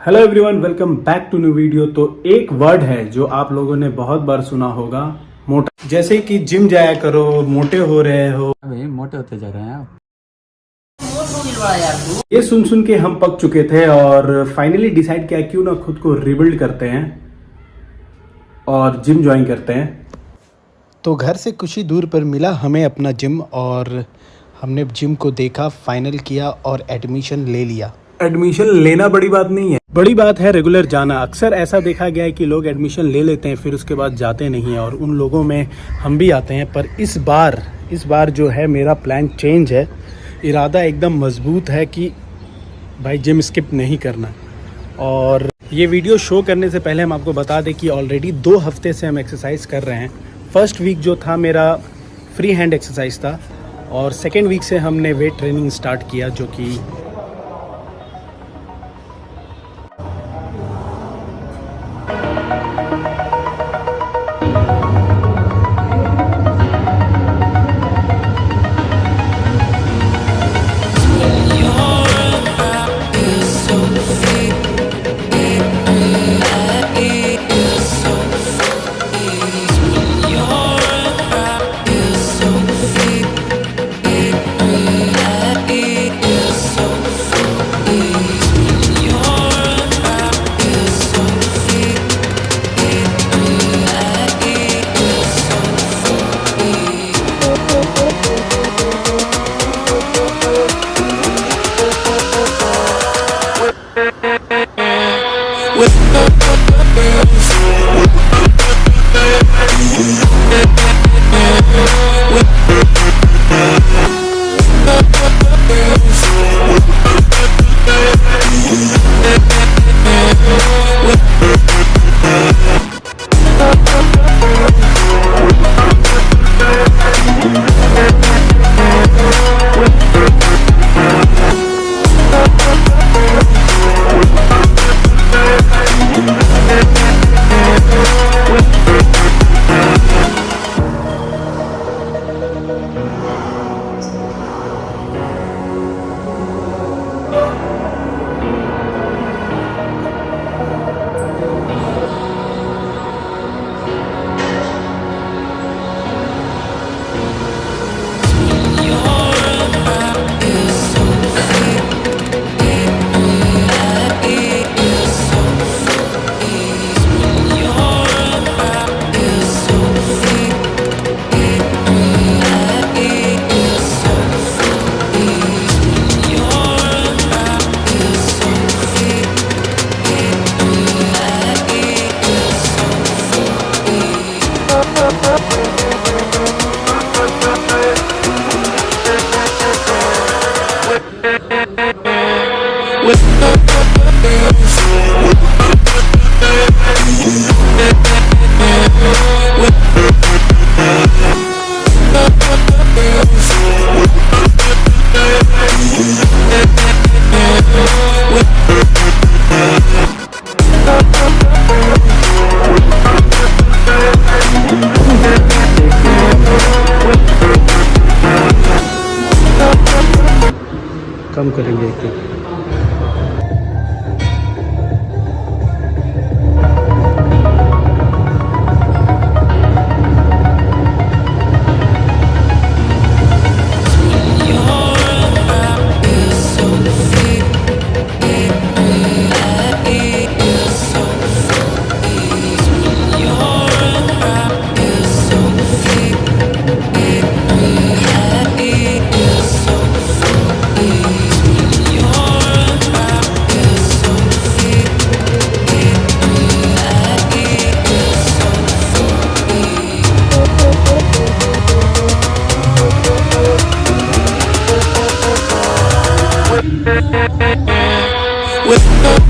Hello everyone, welcome back to new video. तो एक word है जो आप लोगों ने बहुत बार सुना होगा, मोटा। जैसे कि जिम जाया करो, मोटे हो रहे हो। भाई मोटे होते जा रहे हैं आप। ये सुन सुन के हम पक चुके थे और फाइनली डिसाइड किया क्यों ना खुद को रिबिल्ड करते हैं और जिम ज्वाइन करते हैं। तो घर से कुछ ही दूर पर मिला हमें अपना जिम और हमने जिम को देखा, फाइनल किया और एडमिशन ले लिया। एडमिशन लेना बड़ी बात नहीं है, बड़ी बात है रेगुलर जाना। अक्सर ऐसा देखा गया है कि लोग एडमिशन ले लेते हैं फिर उसके बाद जाते नहीं हैं, और उन लोगों में हम भी आते हैं। पर इस बार जो है मेरा प्लान चेंज है। इरादा एकदम मजबूत है कि भाई जिम स्किप नहीं करना। और ये वीडियो शो करने से पहले हम आपको बता दें कि ऑलरेडी 2 हफ्ते से हम एक्सरसाइज कर रहे हैं। फर्स्ट वीक जो था मेरा फ्री हैंड एक्सरसाइज था और सेकेंड वीक से हमने वेट ट्रेनिंग स्टार्ट किया, जो कि कम करेंगे एक with